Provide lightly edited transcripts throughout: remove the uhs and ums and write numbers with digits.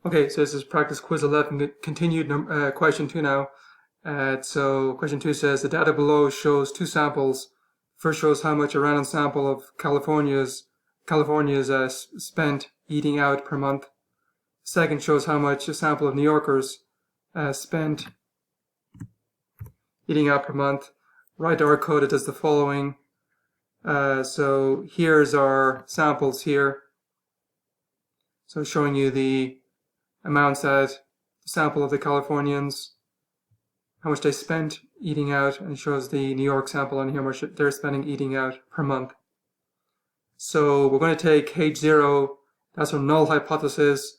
Okay, so this is practice quiz 11, continued question 2 now. So question 2 says the data below shows two samples. First shows how much a random sample of California's spent eating out per month. Second shows how much a sample of New Yorkers spent eating out per month. Write our code, it does the following. So here's our samples here. So showing you the amounts that the sample of the Californians, how much they spent eating out, and it shows the New York sample and how much they're spending eating out per month. So we're going to take H0, that's our null hypothesis.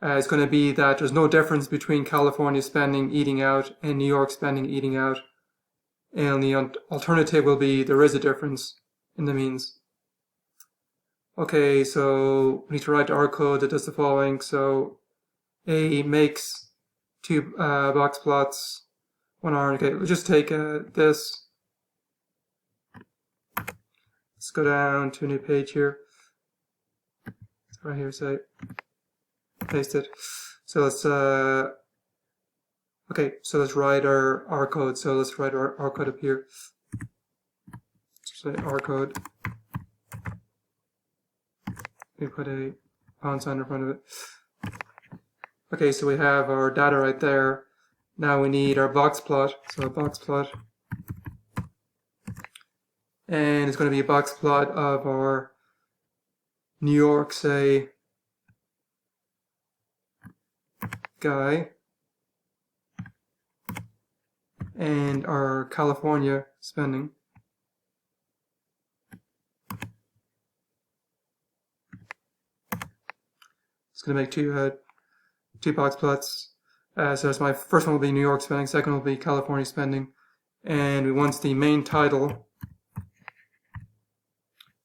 It's going to be that there's no difference between California spending eating out and New York spending eating out. And the alternative will be there is a difference in the means. Okay, so we need to write our code that does the following. So A makes two box plots, one orange. Okay, we'll just take this. Let's go down to a new page here. Right here, say, paste it. So let's, okay, so let's write our code. So let's write our code up here. Say our code. We put a pound sign in front of it. Okay, so we have our data right there. Now we need our box plot. So a box plot. And it's going to be a box plot of our New York, say, guy, and our California spending. It's going to make two box plots. So that's my first one will be New York spending, second will be California spending, and we want the main title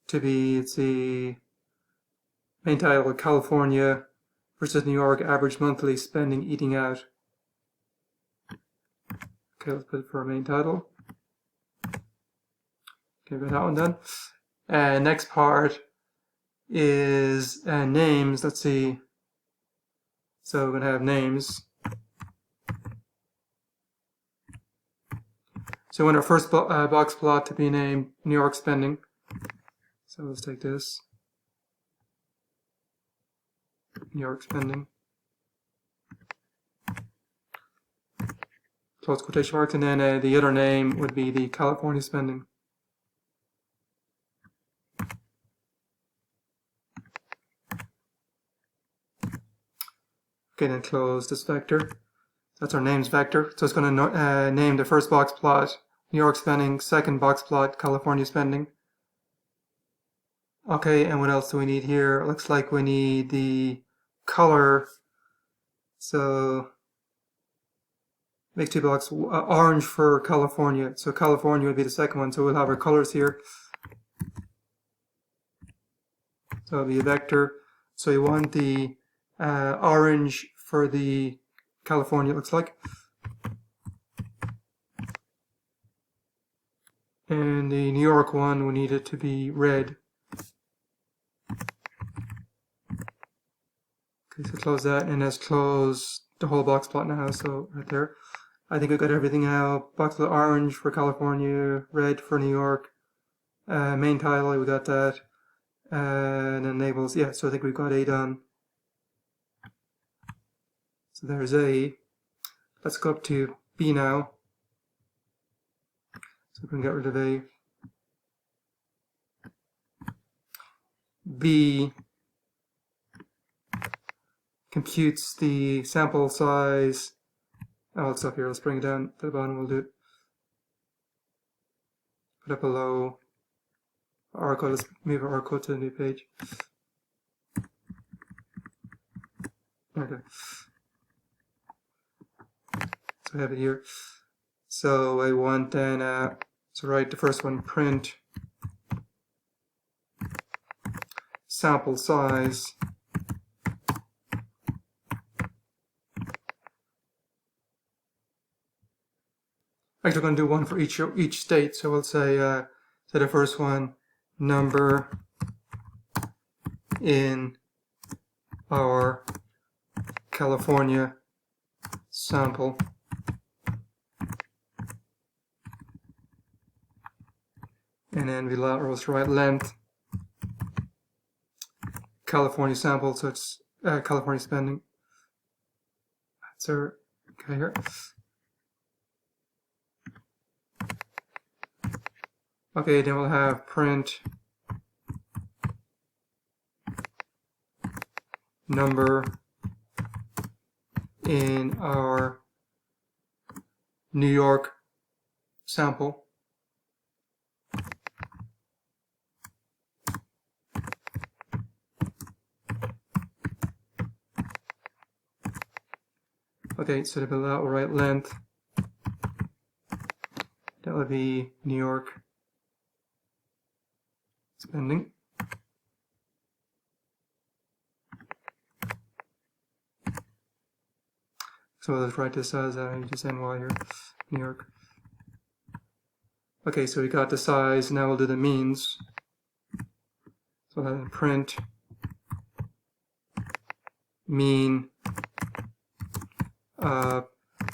to be, it's the main title of California versus New York average monthly spending eating out. Okay, let's put it for our main title. Okay, got that one done. Next part is names. Let's see. So we're going to have names. So we want our first box plot to be named New York spending. So let's take this. New York spending. Close quotation marks, and then the other name would be the California spending. Okay, then close this vector. That's our names vector. So it's going to name the first box plot New York spending, second box plot California spending. Okay, and what else do we need here? It looks like we need the color. So make two blocks, orange for California. So California would be the second one. So we'll have our colors here. So it'll be a vector. So you want the orange for the California, it looks like. And the New York one, we need it to be red. Okay, so close that, and let's close the whole box plot now. So right there. I think we got everything now. Box plot orange for California, red for New York. Main title, we got that. And then labels, yeah, so I think we've got A done. So there's A. Let's go up to B now. So we can get rid of A. B computes the sample size. Oh, it's up here. Let's bring it down to the bottom. We'll do it. Put it below our code. Let's move our code to the new page. Okay. So we have it here. So I want then, so write the first one, print sample size. Actually, we're going to do one for each state. So we'll say, so the first one, number in our California sample. And then the lateral to right length, California sample, so it's California spending. That's our, okay, here. Okay, then we'll have print number in our New York sample. Okay, so the lateral right length, that would be New York spending. So let's write this as just NY here, New York. Okay, so we got the size, now we'll do the means. So we'll have print mean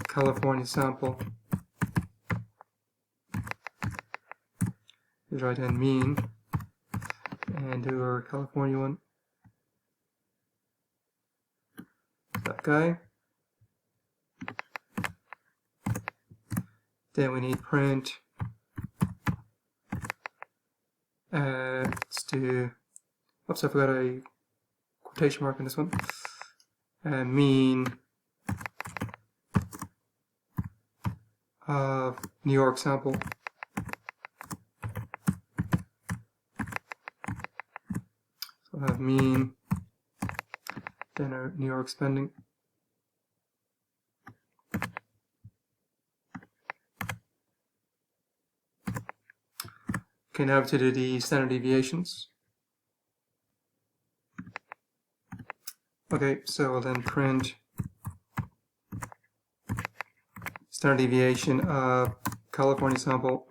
California sample. Let's write in mean and do our California one. That guy. Then we need print. Let's do. Oops, I forgot a quotation mark in this one. Mean of New York sample. So we'll have mean, then our New York spending. Okay, now to do the standard deviations. Okay, so we'll then print standard deviation of California sample.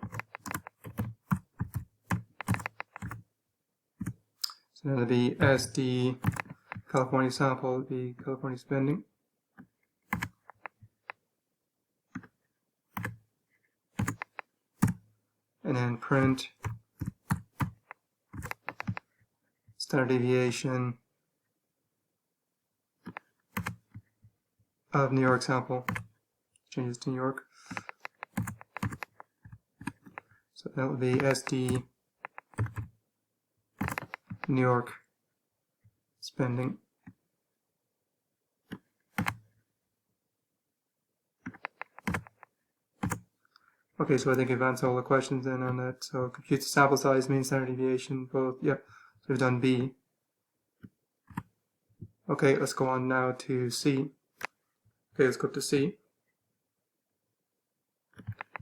So that'll be SD California sample, the California spending. And then print standard deviation of New York sample. Changes to New York. So that would be SD New York spending. Okay, so I think I've answered all the questions then on that. So compute the sample size, mean, standard deviation, both. Yep, so we've done B. Okay, let's go on now to C. Okay, let's go up to C.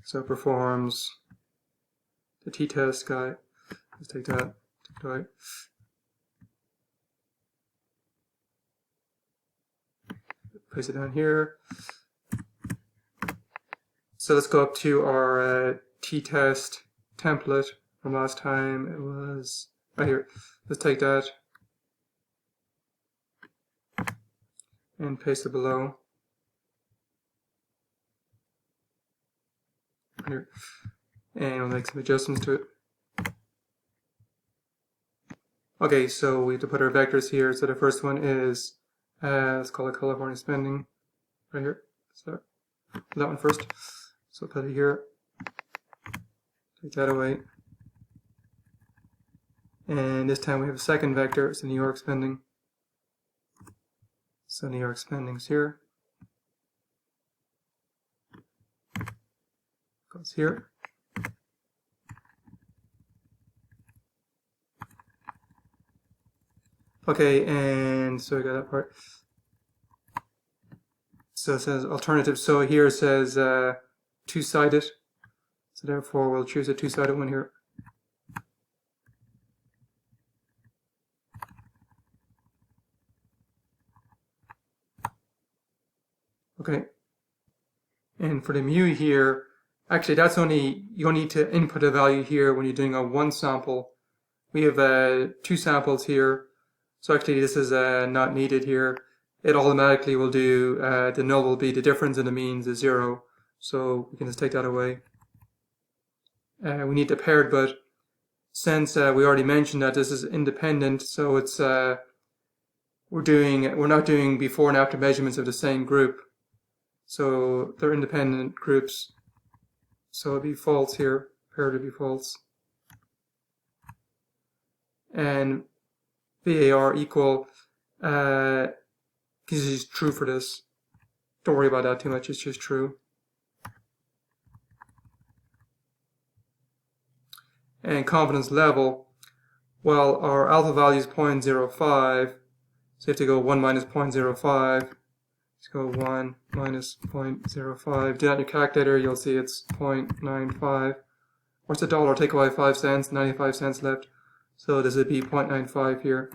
So it performs the t-test guy. Let's take that. Take it away. Place it down here. So let's go up to our t-test template from last time. It was right here. Let's take that and paste it below. Here. And we'll make some adjustments to it. Okay, so we have to put our vectors here. So the first one is, let's call it California spending, right here. So that one first. So put it here. Take that away. And this time we have a second vector. It's the New York spending. So New York spending's here. Goes here. Okay, and so we got that part. So it says alternative. So here it says two-sided. So therefore we'll choose a two-sided one here. Okay. And for the mu here, actually that's only, you don't need to input a value here when you're doing a one sample. We have two samples here. So actually this is not needed here. it automatically will do, the null will be the difference in the means is 0. So we can just take that away. We need the paired, but since we already mentioned that this is independent, so it's we're not doing before and after measurements of the same group. So they're independent groups. So it'd be false here. Paired would be false. And VAR equal, this is true for this. Don't worry about that too much, it's just true. And confidence level, well, our alpha value is 0.05, so you have to go 1 minus 0.05. Let's go 1 minus 0.05. Do that in your calculator, you'll see it's 0.95. What's the dollar? Take away 5 cents, 95 cents left. So this would be 0.95 here.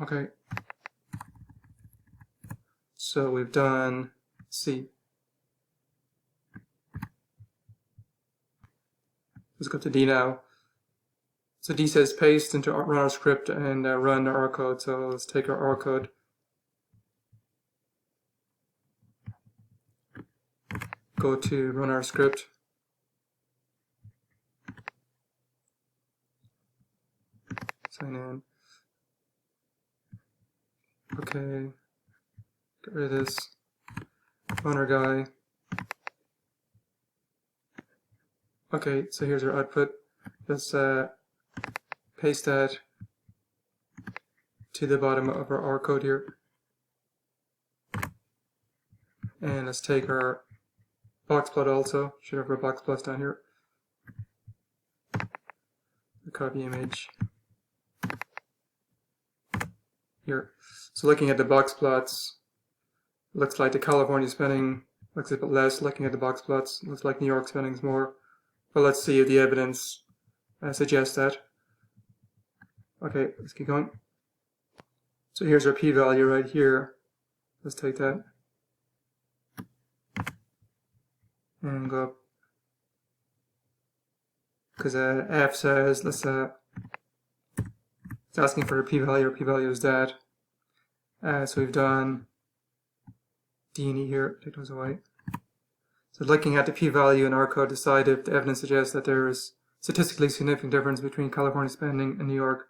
Okay. So we've done C. Let's go to D now. So D says paste into run our script and run our code. So let's take our code. Go to run our script. Sign in. Okay. Get rid of this. Run our guy. Okay, so here's our output. Let's paste that to the bottom of our R code here. And let's take our box plot also. Should have our box plots down here. The copy image here. So looking at the box plots, looks like the California spending looks a bit less. Looking at the box plots, looks like New York spending is more. But let's see if the evidence suggests that. Okay, let's keep going. So here's our p-value right here. Let's take that and go up. Because F says, it's asking for a p-value, or p-value is that. So we've done D and E here, take those away. So looking at the p-value in our code, decide if the evidence suggests that there is statistically significant difference between California spending and New York.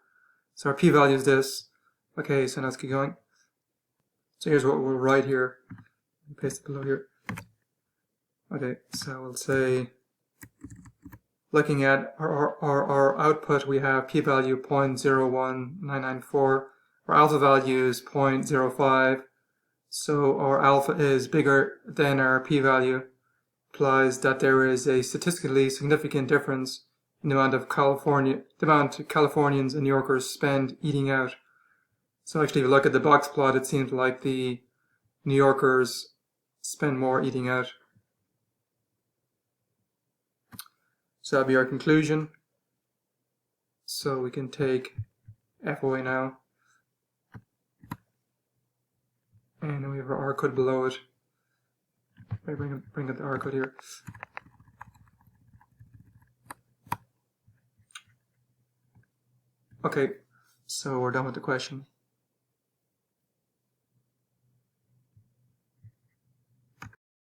So our p-value is this. Okay, so now let's keep going. So here's what we'll write here. Paste it below here. Okay, so we'll say, looking at our output, we have p-value 0.01994. Our alpha value is 0.05. So our alpha is bigger than our p-value. Implies that there is a statistically significant difference in the amount Californians and New Yorkers spend eating out. So actually, if you look at the box plot, it seems like the New Yorkers spend more eating out. So that'll be our conclusion. So we can take F away now. And then we have our R code below it. Bring up the R code here. Okay, so we're done with the question.